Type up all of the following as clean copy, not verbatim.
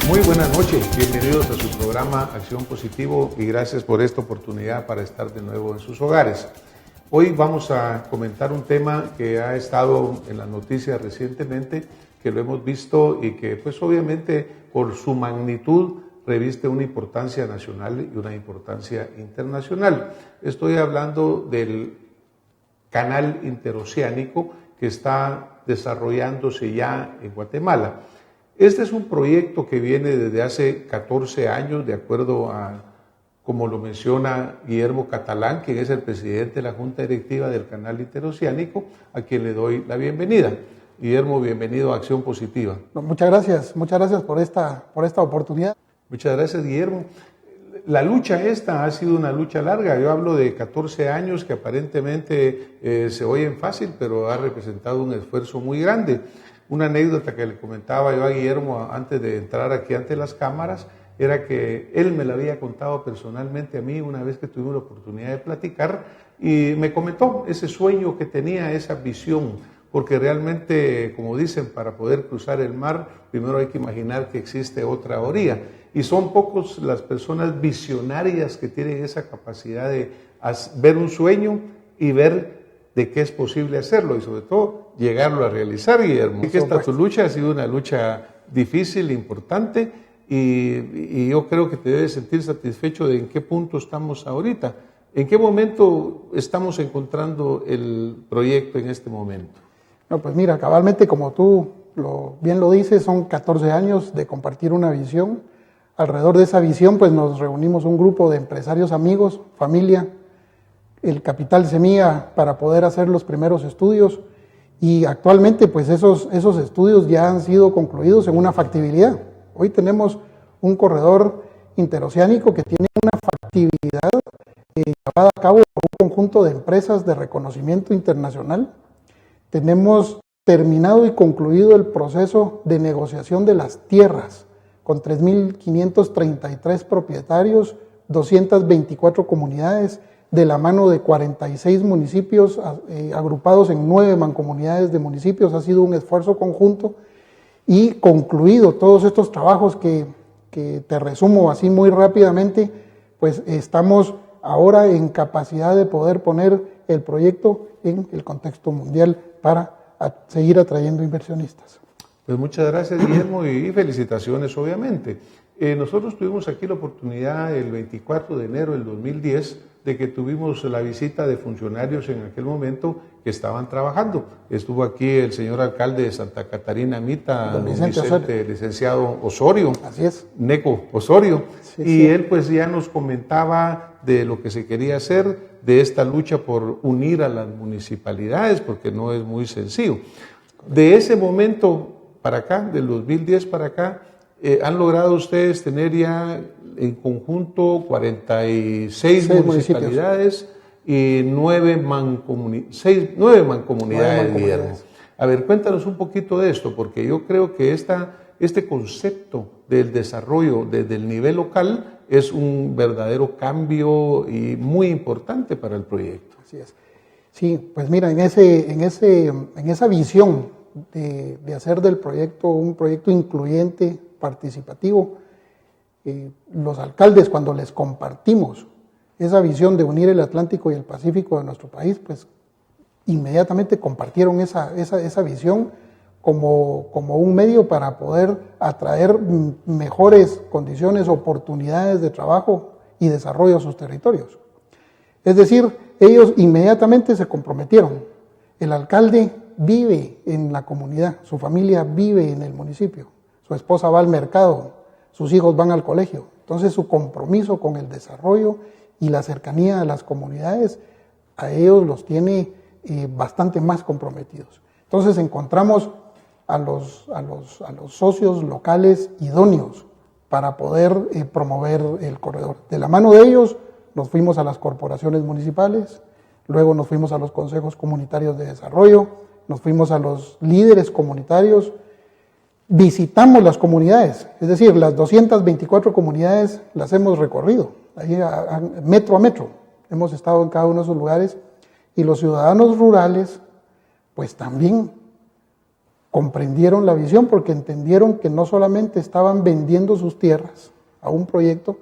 Muy buenas noches, bienvenidos a su programa Acción Positivo y gracias por esta oportunidad para estar de nuevo en sus hogares. Hoy vamos a comentar un tema que ha estado en las noticias recientemente, que lo hemos visto y que pues obviamente por su magnitud reviste una importancia nacional y una importancia internacional. Estoy hablando del canal interoceánico que está desarrollándose ya en Guatemala. Este es un proyecto que viene desde hace 14 años, de acuerdo a, como lo menciona Guillermo Catalán, quien es el presidente de la Junta Directiva del Canal Interoceánico, a quien le doy la bienvenida. Guillermo, bienvenido a Acción Positiva. Muchas gracias por esta oportunidad. Muchas gracias, Guillermo. La lucha esta ha sido una lucha larga. Yo hablo de 14 años que aparentemente se oyen fácil, pero ha representado un esfuerzo muy grande. Una anécdota que le comentaba yo a Guillermo antes de entrar aquí ante las cámaras era que él me la había contado personalmente a mí una vez que tuvimos la oportunidad de platicar y me comentó ese sueño que tenía, esa visión, porque realmente, como dicen, para poder cruzar el mar, primero hay que imaginar que existe otra orilla. Y son pocos las personas visionarias que tienen esa capacidad de ver un sueño y ver de qué es posible hacerlo y sobre todo llegarlo a realizar, Guillermo. Así que tu lucha ha sido una lucha difícil, importante y yo creo que te debes sentir satisfecho de en qué punto estamos ahorita. ¿En qué momento estamos encontrando el proyecto en este momento? No, pues mira, cabalmente como tú bien lo dices, son 14 años de compartir una visión. Alrededor de esa visión pues nos reunimos un grupo de empresarios amigos, familia, el capital semilla para poder hacer los primeros estudios y actualmente pues esos estudios ya han sido concluidos en una factibilidad. Hoy tenemos un corredor interoceánico que tiene una factibilidad llevada a cabo por un conjunto de empresas de reconocimiento internacional. Tenemos terminado y concluido el proceso de negociación de las tierras con 3.533 propietarios, 224 comunidades, de la mano de 46 municipios agrupados en 9 mancomunidades de municipios. Ha sido un esfuerzo conjunto y concluido todos estos trabajos que te resumo así muy rápidamente, pues estamos ahora en capacidad de poder poner el proyecto en el contexto mundial para seguir atrayendo inversionistas. Pues muchas gracias, Guillermo, y felicitaciones, obviamente. Nosotros tuvimos aquí la oportunidad el 24 de enero del 2010 de que tuvimos la visita de funcionarios en aquel momento que estaban trabajando. Estuvo aquí el señor alcalde de Santa Catarina Mita, don Vicente, licenciado Osorio. Así es. Neco Osorio. Sí, y sí. Él pues ya nos comentaba de lo que se quería hacer, de esta lucha por unir a las municipalidades, porque no es muy sencillo. De ese momento para acá, del 2010 para acá, han logrado ustedes tener ya en conjunto 46 municipalidades y 9 mancomunidades, Guillermo. A ver, cuéntanos un poquito de esto, porque yo creo que este concepto del desarrollo desde el nivel local es un verdadero cambio y muy importante para el proyecto. Así es. Sí, pues mira, en esa visión de hacer del proyecto un proyecto incluyente, participativo, los alcaldes, cuando les compartimos esa visión de unir el Atlántico y el Pacífico de nuestro país, pues inmediatamente compartieron esa visión como un medio para poder atraer mejores condiciones, oportunidades de trabajo y desarrollo a sus territorios. Es decir, ellos inmediatamente se comprometieron. El alcalde vive en la comunidad, su familia vive en el municipio, su esposa va al mercado, sus hijos van al colegio. Entonces su compromiso con el desarrollo y la cercanía a las comunidades, a ellos los tiene bastante más comprometidos. Entonces encontramos a los socios locales idóneos para poder promover el corredor. De la mano de ellos nos fuimos a las corporaciones municipales, luego nos fuimos a los consejos comunitarios de desarrollo, nos fuimos a los líderes comunitarios, visitamos las comunidades, es decir, las 224 comunidades las hemos recorrido, ahí metro a metro, hemos estado en cada uno de esos lugares y los ciudadanos rurales pues también comprendieron la visión porque entendieron que no solamente estaban vendiendo sus tierras a un proyecto,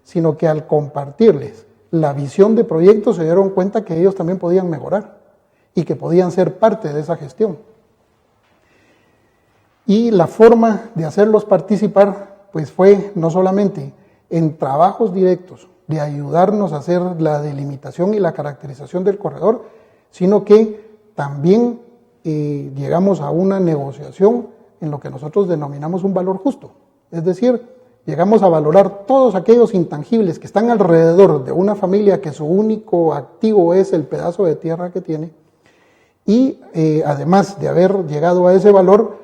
sino que al compartirles la visión de proyecto se dieron cuenta que ellos también podían mejorar y que podían ser parte de esa gestión. Y la forma de hacerlos participar pues fue no solamente en trabajos directos de ayudarnos a hacer la delimitación y la caracterización del corredor, sino que también llegamos a una negociación en lo que nosotros denominamos un valor justo. Es decir, llegamos a valorar todos aquellos intangibles que están alrededor de una familia que su único activo es el pedazo de tierra que tiene, y además de haber llegado a ese valor,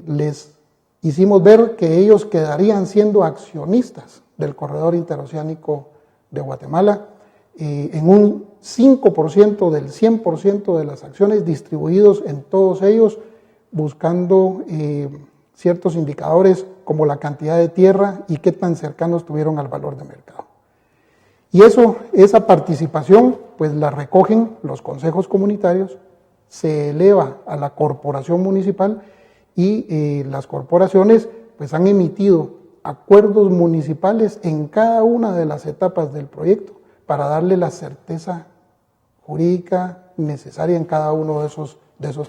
les hicimos ver que ellos quedarían siendo accionistas del corredor interoceánico de Guatemala en un 5% del 100% de las acciones, distribuidos en todos ellos, buscando ciertos indicadores como la cantidad de tierra y qué tan cercanos estuvieron al valor de mercado. Y esa participación pues la recogen los consejos comunitarios, se eleva a la corporación municipal y las corporaciones pues han emitido acuerdos municipales en cada una de las etapas del proyecto para darle la certeza jurídica necesaria en cada uno de esos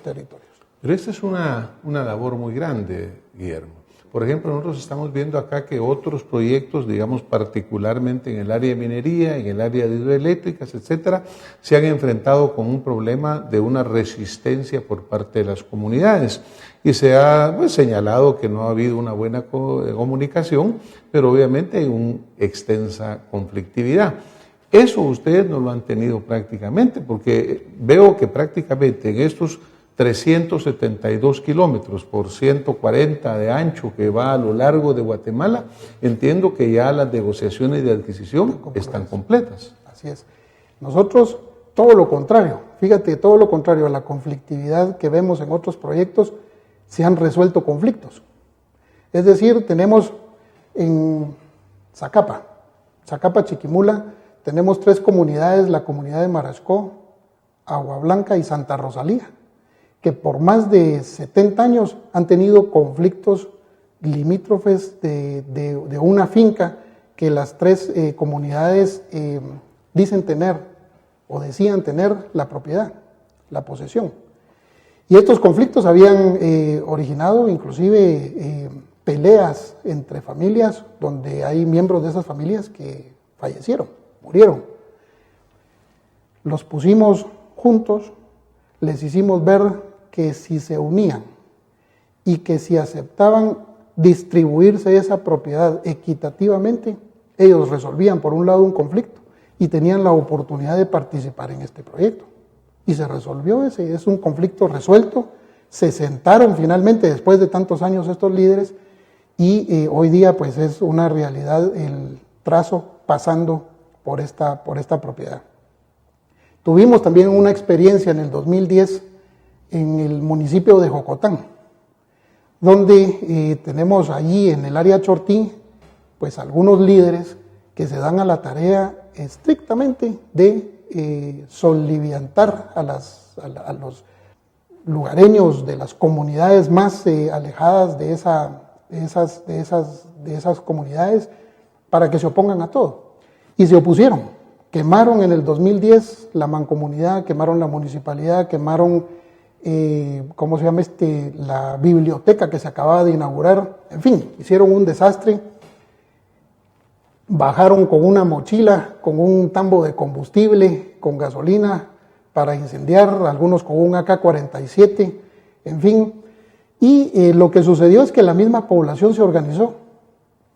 territorios. Pero esta es una labor muy grande, Guillermo. Por ejemplo, nosotros estamos viendo acá que otros proyectos, digamos particularmente en el área de minería, en el área de hidroeléctricas, etcétera, se han enfrentado con un problema de una resistencia por parte de las comunidades. Y se ha señalado que no ha habido una buena comunicación, pero obviamente hay una extensa conflictividad. Eso ustedes no lo han tenido prácticamente, porque veo que prácticamente en estos 372 kilómetros por 140 de ancho que va a lo largo de Guatemala, entiendo que ya las negociaciones de adquisición están completas. Así es. Nosotros, todo lo contrario, fíjate, todo lo contrario a la conflictividad que vemos en otros proyectos, se han resuelto conflictos. Es decir, tenemos en Zacapa, Chiquimula, tenemos 3 comunidades, la comunidad de Marascó, Agua Blanca y Santa Rosalía, que por más de 70 años han tenido conflictos limítrofes de una finca que las 3 comunidades dicen tener o decían tener la propiedad, la posesión. Y estos conflictos habían originado inclusive peleas entre familias, donde hay miembros de esas familias que fallecieron, murieron. Los pusimos juntos, les hicimos ver que si se unían y que si aceptaban distribuirse esa propiedad equitativamente, ellos resolvían por un lado un conflicto y tenían la oportunidad de participar en este proyecto. Y se resolvió es un conflicto resuelto, se sentaron finalmente después de tantos años estos líderes y hoy día pues es una realidad el trazo pasando por esta propiedad. Tuvimos también una experiencia en el 2010 en el municipio de Jocotán, donde tenemos allí en el área Chortí pues algunos líderes que se dan a la tarea estrictamente de soliviantar a los lugareños de las comunidades más alejadas de esas comunidades para que se opongan a todo. Y se opusieron. Quemaron en el 2010 la mancomunidad, quemaron la municipalidad, quemaron la biblioteca que se acababa de inaugurar. En fin, hicieron un desastre. Bajaron con una mochila, con un tambo de combustible, con gasolina para incendiar, algunos con un AK-47, en fin. Y lo que sucedió es que la misma población se organizó.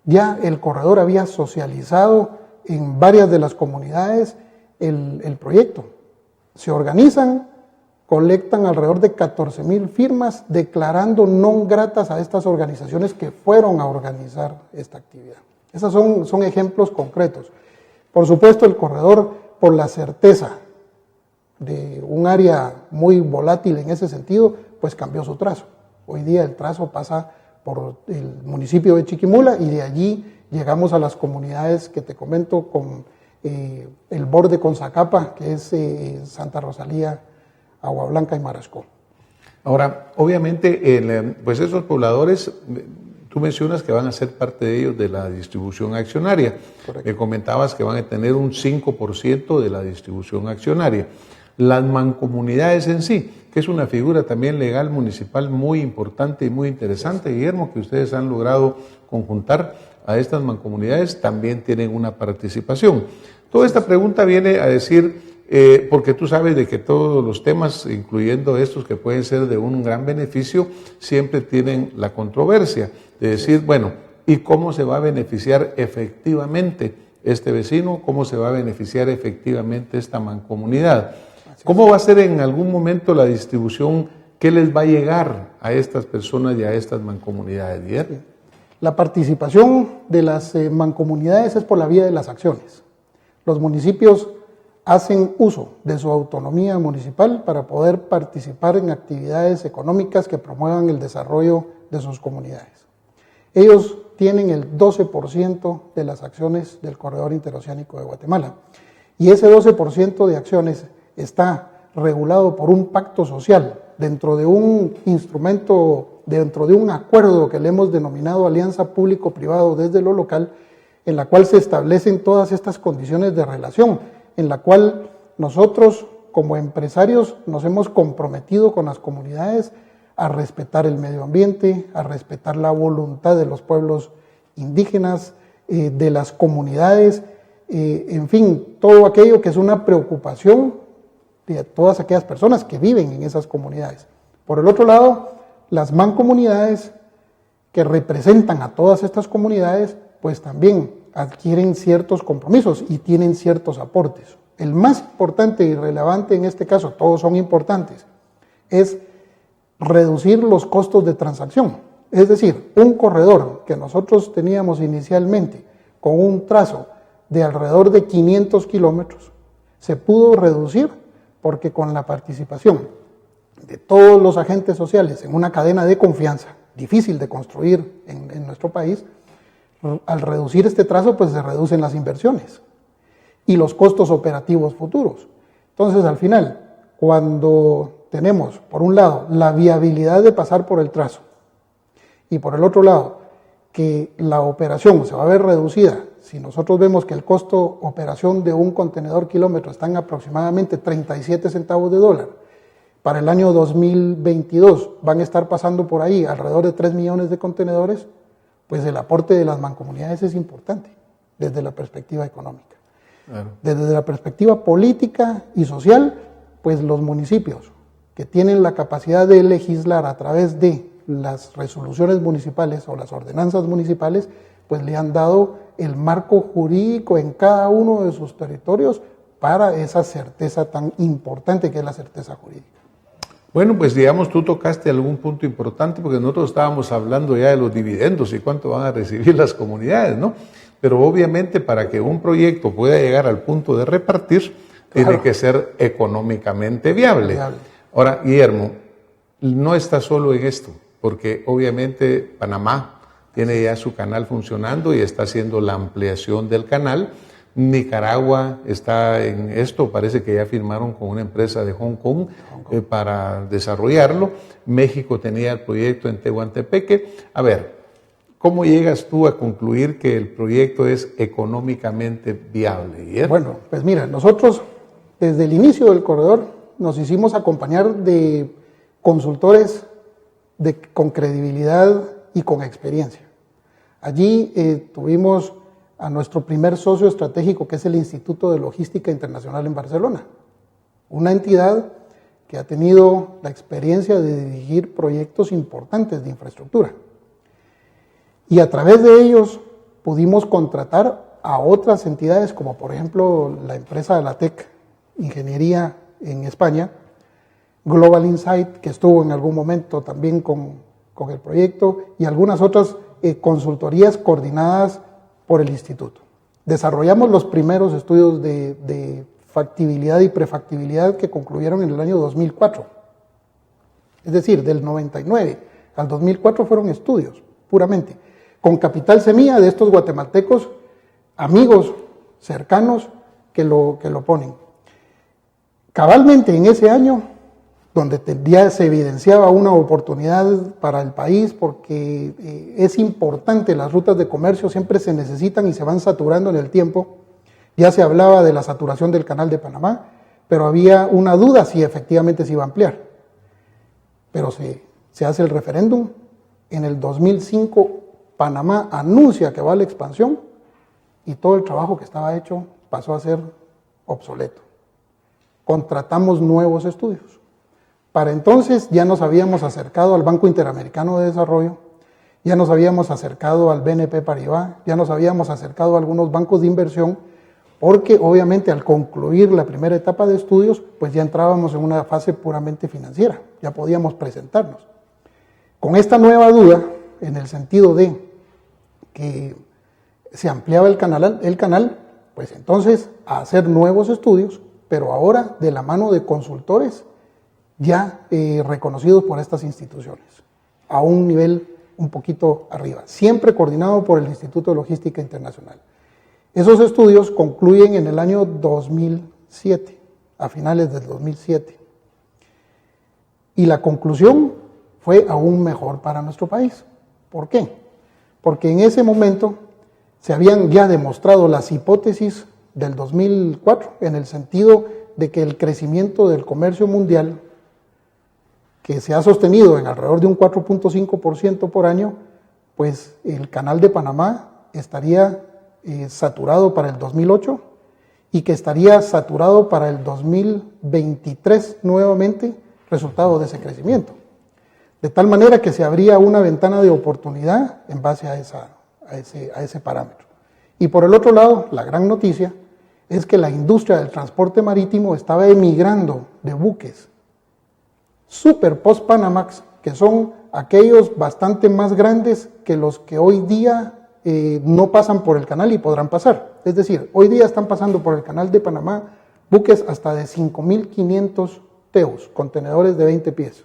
Ya el corredor había socializado en varias de las comunidades el proyecto. Se organizan, colectan alrededor de 14,000 firmas declarando non gratas a estas organizaciones que fueron a organizar esta actividad. Esos son ejemplos concretos. Por supuesto, el corredor, por la certeza de un área muy volátil en ese sentido, pues cambió su trazo. Hoy día el trazo pasa por el municipio de Chiquimula y de allí llegamos a las comunidades que te comento con el borde con Zacapa, que es Santa Rosalía, Agua Blanca y Marascó. Ahora, obviamente, pues esos pobladores, tú mencionas que van a ser parte de ellos de la distribución accionaria. Correcto. Me comentabas que van a tener un 5% de la distribución accionaria. Las mancomunidades en sí, que es una figura también legal municipal muy importante y muy interesante, Guillermo, que ustedes han logrado conjuntar a estas mancomunidades, también tienen una participación. Toda esta pregunta viene a decir, porque tú sabes de que todos los temas, incluyendo estos que pueden ser de un gran beneficio, siempre tienen la controversia de decir, bueno, ¿y cómo se va a beneficiar efectivamente este vecino? ¿Cómo se va a beneficiar efectivamente esta mancomunidad? ¿Cómo va a ser en algún momento la distribución? ¿Qué les va a llegar a estas personas y a estas mancomunidades, Guillermo? La participación de las mancomunidades es por la vía de las acciones. Los municipios hacen uso de su autonomía municipal para poder participar en actividades económicas que promuevan el desarrollo de sus comunidades. Ellos tienen el 12% de las acciones del Corredor Interoceánico de Guatemala y ese 12% de acciones está regulado por un pacto social dentro de un instrumento, dentro de un acuerdo que le hemos denominado Alianza Público-Privado desde lo local, en la cual se establecen todas estas condiciones de relación, en la cual nosotros como empresarios nos hemos comprometido con las comunidades a respetar el medio ambiente, a respetar la voluntad de los pueblos indígenas, de las comunidades, en fin, todo aquello que es una preocupación de todas aquellas personas que viven en esas comunidades. Por el otro lado, las mancomunidades que representan a todas estas comunidades, pues también adquieren ciertos compromisos y tienen ciertos aportes. El más importante y relevante en este caso, todos son importantes, es reducir los costos de transacción. Es decir, un corredor que nosotros teníamos inicialmente con un trazo de alrededor de 500 kilómetros, se pudo reducir porque con la participación de todos los agentes sociales en una cadena de confianza, difícil de construir en nuestro país, al reducir este trazo, pues se reducen las inversiones y los costos operativos futuros. Entonces, al final, cuando tenemos, por un lado, la viabilidad de pasar por el trazo y por el otro lado, que la operación se va a ver reducida, si nosotros vemos que el costo operación de un contenedor kilómetro está en aproximadamente 37 centavos de dólar, para el año 2022 van a estar pasando por ahí alrededor de 3 millones de contenedores, pues el aporte de las mancomunidades es importante desde la perspectiva económica. Claro. Desde la perspectiva política y social, pues los municipios que tienen la capacidad de legislar a través de las resoluciones municipales o las ordenanzas municipales, pues le han dado el marco jurídico en cada uno de sus territorios para esa certeza tan importante que es la certeza jurídica. Bueno, pues digamos, tú tocaste algún punto importante porque nosotros estábamos hablando ya de los dividendos y cuánto van a recibir las comunidades, ¿no? Pero obviamente para que un proyecto pueda llegar al punto de repartir, claro, tiene que ser económicamente viable. Ahora, Guillermo, no está solo en esto, porque obviamente Panamá tiene ya su canal funcionando y está haciendo la ampliación del canal. Nicaragua está en esto, parece que ya firmaron con una empresa de Hong Kong para desarrollarlo. México tenía el proyecto en Tehuantepeque. A ver, ¿cómo llegas tú a concluir que el proyecto es económicamente viable, Guillermo? Bueno, pues mira, nosotros desde el inicio del corredor nos hicimos acompañar de consultores con credibilidad y con experiencia. Allí tuvimos a nuestro primer socio estratégico, que es el Instituto de Logística Internacional en Barcelona, una entidad que ha tenido la experiencia de dirigir proyectos importantes de infraestructura. Y a través de ellos pudimos contratar a otras entidades, como por ejemplo la empresa de la TEC Ingeniería en España, Global Insight, que estuvo en algún momento también con el proyecto, y algunas otras consultorías coordinadas por el instituto. Desarrollamos los primeros estudios de factibilidad y prefactibilidad que concluyeron en el año 2004. Es decir, del 99 al 2004 fueron estudios, puramente, con capital semilla de estos guatemaltecos, amigos cercanos que lo ponen. Cabalmente en ese año donde ya se evidenciaba una oportunidad para el país, porque es importante, las rutas de comercio siempre se necesitan y se van saturando en el tiempo. Ya se hablaba de la saturación del Canal de Panamá, pero había una duda si efectivamente se iba a ampliar. Pero se hace el referéndum. En el 2005 Panamá anuncia que va a la expansión y todo el trabajo que estaba hecho pasó a ser obsoleto. Contratamos nuevos estudios. Para entonces ya nos habíamos acercado al Banco Interamericano de Desarrollo, ya nos habíamos acercado al BNP Paribas, ya nos habíamos acercado a algunos bancos de inversión, porque obviamente al concluir la primera etapa de estudios, pues ya entrábamos en una fase puramente financiera, ya podíamos presentarnos. Con esta nueva duda, en el sentido de que se ampliaba el canal, pues entonces a hacer nuevos estudios, pero ahora de la mano de consultores ya reconocidos por estas instituciones, a un nivel un poquito arriba, siempre coordinado por el Instituto de Logística Internacional. Esos estudios concluyen en el año 2007, a finales del 2007. Y la conclusión fue aún mejor para nuestro país. ¿Por qué? Porque en ese momento se habían ya demostrado las hipótesis del 2004, en el sentido de que el crecimiento del comercio mundial, que se ha sostenido en alrededor de un 4.5% por año, pues el Canal de Panamá estaría saturado para el 2008 y que estaría saturado para el 2023 nuevamente, resultado de ese crecimiento. De tal manera que se abría una ventana de oportunidad en base a ese parámetro. Y por el otro lado, la gran noticia es que la industria del transporte marítimo estaba emigrando de buques super post-Panamax, que son aquellos bastante más grandes que los que hoy día no pasan por el canal y podrán pasar. Es decir, hoy día están pasando por el Canal de Panamá buques hasta de 5.500 teus, contenedores de 20 pies.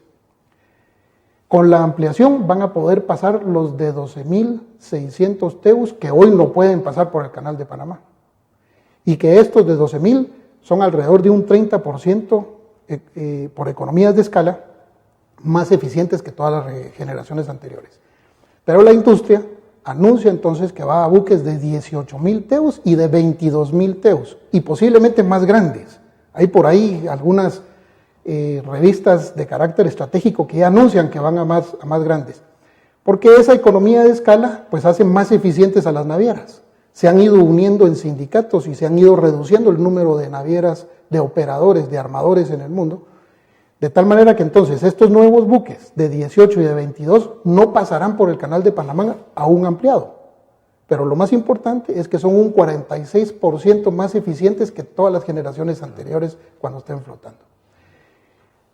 Con la ampliación van a poder pasar los de 12.600 teus que hoy no pueden pasar por el Canal de Panamá. Y que estos de 12.000 son alrededor de un 30% por economías de escala más eficientes que todas las generaciones anteriores. Pero la industria anuncia entonces que va a buques de 18.000 teus y de 22.000 teus, y posiblemente más grandes. Hay por ahí algunas revistas de carácter estratégico que ya anuncian que van a más grandes, porque esa economía de escala pues hace más eficientes a las navieras. Se han ido uniendo en sindicatos y se han ido reduciendo el número de navieras, de operadores, de armadores en el mundo, de tal manera que entonces estos nuevos buques de 18 y de 22 no pasarán por el Canal de Panamá aún ampliado. Pero lo más importante es que son un 46% más eficientes que todas las generaciones anteriores cuando estén flotando.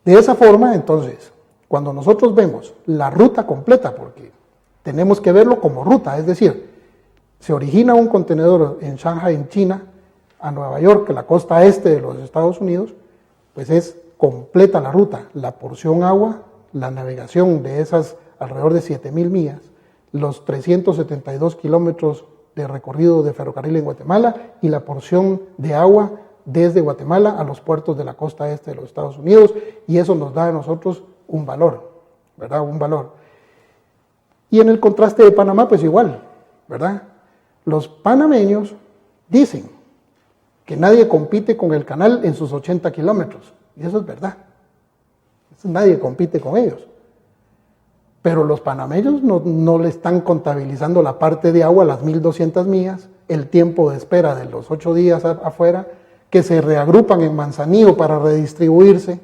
De esa forma, entonces, cuando nosotros vemos la ruta completa, porque tenemos que verlo como ruta, es decir, se origina un contenedor en Shanghai, en China, a Nueva York, la costa este de los Estados Unidos, pues es completa la ruta, la porción agua, la navegación de esas alrededor de 7.000 millas, los 372 kilómetros de recorrido de ferrocarril en Guatemala y la porción de agua desde Guatemala a los puertos de la costa este de los Estados Unidos, y eso nos da a nosotros un valor, ¿verdad? Un valor. Y en el contraste de Panamá, pues igual, ¿verdad? Los panameños dicen que nadie compite con el canal en sus 80 kilómetros, y eso es verdad. Nadie compite con ellos. Pero los panameños no le están contabilizando la parte de agua, las 1.200 millas, el tiempo de espera de los 8 días afuera, que se reagrupan en Manzanillo para redistribuirse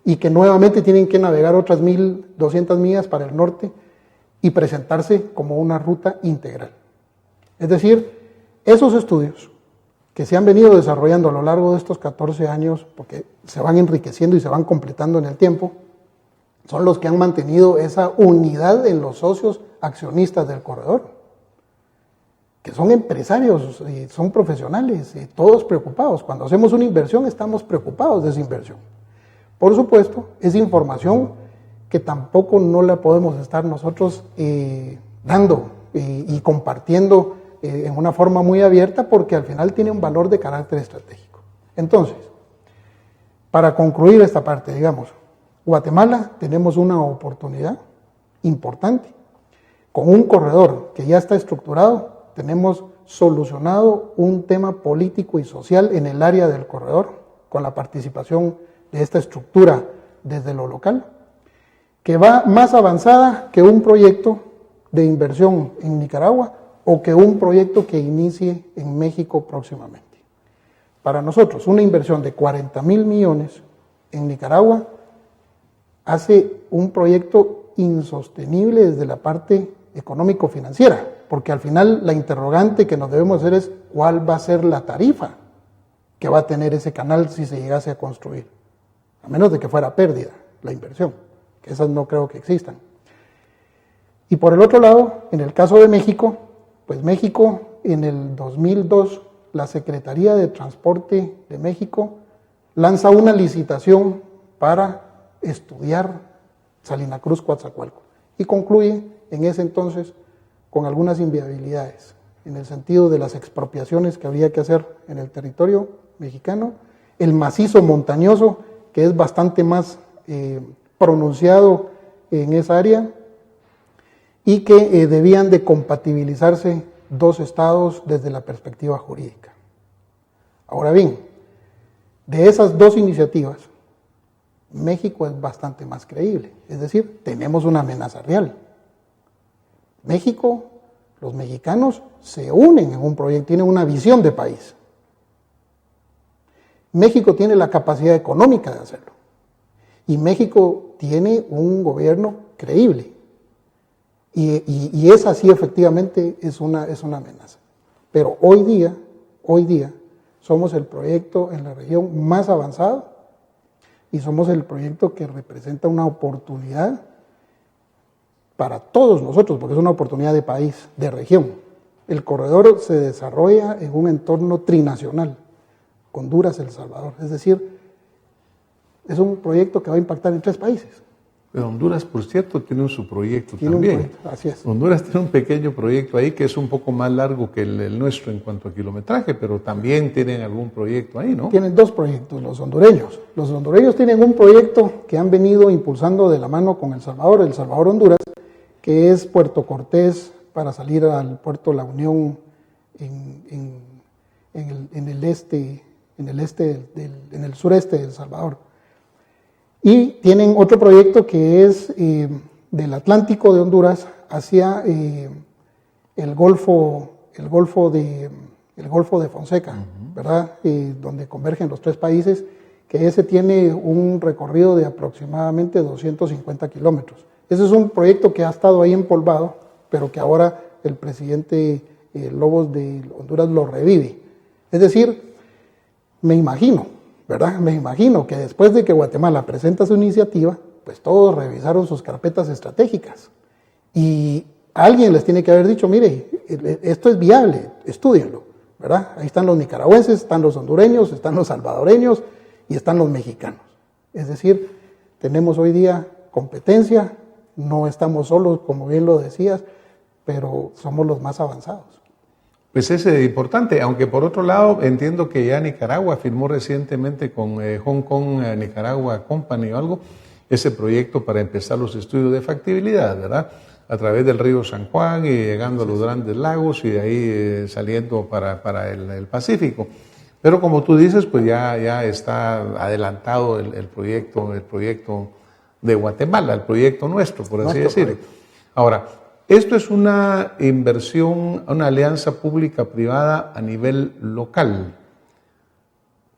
y que nuevamente tienen que navegar otras 1.200 millas para el norte y presentarse como una ruta integral. Es decir, esos estudios que se han venido desarrollando a lo largo de estos 14 años, porque se van enriqueciendo y se van completando en el tiempo, son los que han mantenido esa unidad en los socios accionistas del corredor, que son empresarios, y son profesionales, y todos preocupados. Cuando hacemos una inversión estamos preocupados de esa inversión. Por supuesto, es información que tampoco no la podemos estar nosotros dando y compartiendo en una forma muy abierta, porque al final tiene un valor de carácter estratégico. Entonces, para concluir esta parte, digamos, Guatemala tenemos una oportunidad importante. Con un corredor que ya está estructurado, tenemos solucionado un tema político y social en el área del corredor, con la participación de esta estructura desde lo local, que va más avanzada que un proyecto de inversión en Nicaragua o que un proyecto que inicie en México próximamente. Para nosotros, una inversión de 40,000 millones en Nicaragua hace un proyecto insostenible desde la parte económico-financiera, porque al final la interrogante que nos debemos hacer es cuál va a ser la tarifa que va a tener ese canal si se llegase a construir, a menos de que fuera pérdida la inversión, que esas no creo que existan. Y por el otro lado, en el caso de México, pues México en el 2002, la Secretaría de Transporte de México lanza una licitación para estudiar Salina Cruz, Coatzacoalcos, y concluye en ese entonces con algunas inviabilidades, en el sentido de las expropiaciones que habría que hacer en el territorio mexicano, el macizo montañoso, que es bastante más pronunciado en esa área, y que debían de compatibilizarse dos estados desde la perspectiva jurídica. Ahora bien, de esas dos iniciativas, México es bastante más creíble, es decir, tenemos una amenaza real. México, los mexicanos se unen en un proyecto, tienen una visión de país. México tiene la capacidad económica de hacerlo. Y México tiene un gobierno creíble. Y esa sí efectivamente es una amenaza. Pero hoy día, somos el proyecto en la región más avanzado y somos el proyecto que representa una oportunidad para todos nosotros, porque es una oportunidad de país, de región. El corredor se desarrolla en un entorno trinacional, Honduras, El Salvador, es decir, es un proyecto que va a impactar en 3 países. Pero Honduras, por cierto, tiene su proyecto tiene también. Un proyecto, así es. Honduras tiene un pequeño proyecto ahí que es un poco más largo que el nuestro en cuanto a kilometraje, pero también tienen algún proyecto ahí, ¿no? Tienen 2 proyectos, los hondureños. Los hondureños tienen un proyecto que han venido impulsando de la mano con El Salvador-Honduras, que es Puerto Cortés para salir al puerto La Unión en el sureste de El Salvador. Y tienen otro proyecto que es del Atlántico de Honduras hacia el Golfo de Fonseca, ¿verdad? Donde convergen los 3 países, que ese tiene un recorrido de aproximadamente 250 kilómetros. Ese es un proyecto que ha estado ahí empolvado, pero que ahora el presidente Lobos de Honduras lo revive. Es decir, me imagino, ¿verdad? Me imagino que después de que Guatemala presenta su iniciativa, pues todos revisaron sus carpetas estratégicas. Y alguien les tiene que haber dicho, mire, esto es viable, estúdienlo, ¿verdad? Ahí están los nicaragüenses, están los hondureños, están los salvadoreños y están los mexicanos. Es decir, tenemos hoy día competencia, no estamos solos, como bien lo decías, pero somos los más avanzados. Pues es importante, aunque por otro lado entiendo que ya Nicaragua firmó recientemente con Hong Kong Nicaragua Company o algo, ese proyecto para empezar los estudios de factibilidad, ¿verdad? A través del río San Juan y llegando a los Grandes Lagos y de ahí saliendo para el Pacífico. Pero como tú dices, pues ya está adelantado el proyecto de Guatemala, el proyecto nuestro, por así decirlo. Ahora, esto es una inversión, una alianza pública-privada a nivel local,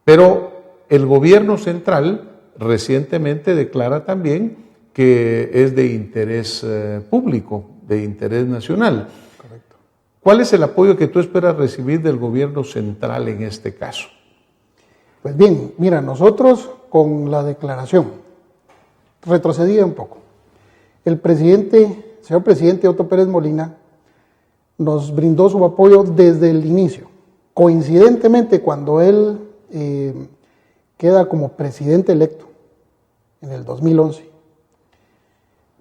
pero el gobierno central recientemente declara también que es de interés público, de interés nacional. Correcto. ¿Cuál es el apoyo que tú esperas recibir del gobierno central en este caso? Pues bien, mira, nosotros con la declaración retrocedía un poco. El señor presidente Otto Pérez Molina nos brindó su apoyo desde el inicio. Coincidentemente, cuando él queda como presidente electo en el 2011,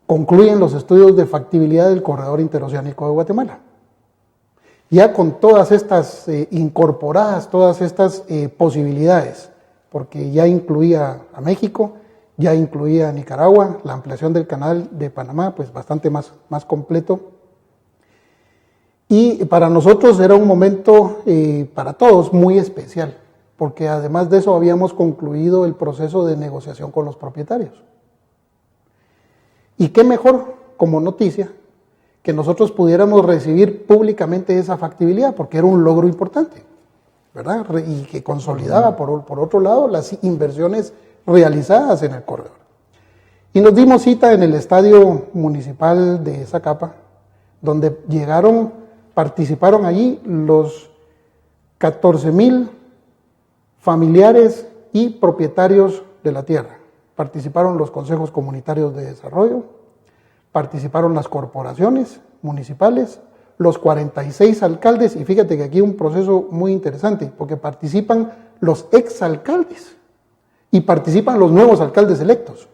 concluyen los estudios de factibilidad del corredor interoceánico de Guatemala. Ya con todas estas incorporadas, todas estas posibilidades, porque ya incluía a México ya incluía a Nicaragua, la ampliación del canal de Panamá, pues bastante más completo. Y para nosotros era un momento, para todos, muy especial, porque además de eso habíamos concluido el proceso de negociación con los propietarios. Y qué mejor como noticia que nosotros pudiéramos recibir públicamente esa factibilidad, porque era un logro importante, ¿verdad? Y que consolidaba, por otro lado, las inversiones realizadas en el corredor. Y nos dimos cita en el estadio municipal de Zacapa, donde participaron allí los 14,000 familiares y propietarios de la tierra. Participaron los consejos comunitarios de desarrollo, participaron las corporaciones municipales, los 46 alcaldes, y fíjate que aquí hay un proceso muy interesante, porque participan los exalcaldes y participan los nuevos alcaldes electos.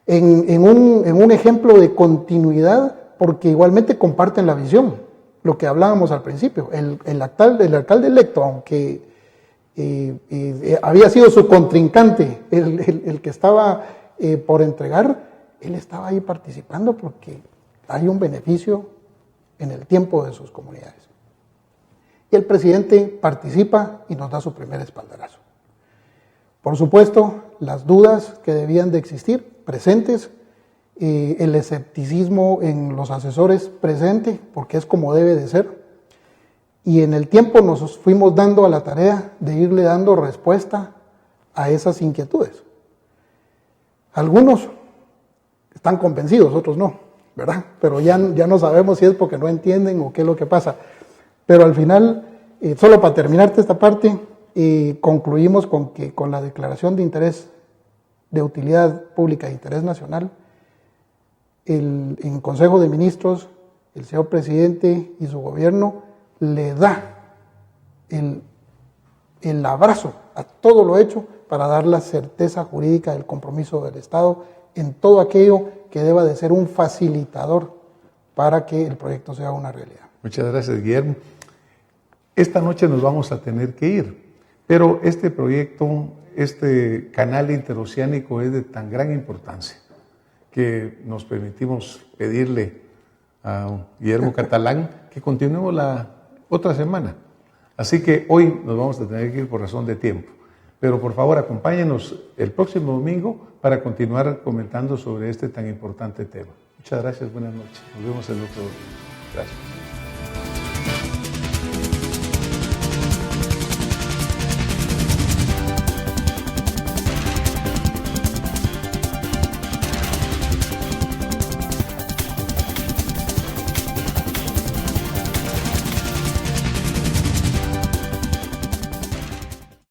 En un ejemplo de continuidad, porque igualmente comparten la visión, lo que hablábamos al principio. El alcalde electo, aunque había sido su contrincante, el que estaba por entregar, él estaba ahí participando porque hay un beneficio en el tiempo de sus comunidades. Y el presidente participa y nos da su primer espaldarazo. Por supuesto, las dudas que debían de existir, presentes, el escepticismo en los asesores presente, porque es como debe de ser, y en el tiempo nos fuimos dando a la tarea de irle dando respuesta a esas inquietudes. Algunos están convencidos, otros no, ¿verdad? Pero ya no sabemos si es porque no entienden o qué es lo que pasa. Pero al final, solo para terminarte esta parte, concluimos con la declaración de interés de utilidad pública de interés nacional, en Consejo de Ministros, el señor presidente y su gobierno le da el abrazo a todo lo hecho para dar la certeza jurídica del compromiso del Estado en todo aquello que deba de ser un facilitador para que el proyecto sea una realidad. Muchas gracias, Guillermo. Esta noche nos vamos a tener que ir, pero este proyecto, este canal interoceánico es de tan gran importancia que nos permitimos pedirle a Guillermo Catalán que continuemos la otra semana. Así que hoy nos vamos a tener que ir por razón de tiempo. Pero por favor, acompáñenos el próximo domingo para continuar comentando sobre este tan importante tema. Muchas gracias, buenas noches. Nos vemos el otro domingo. Gracias.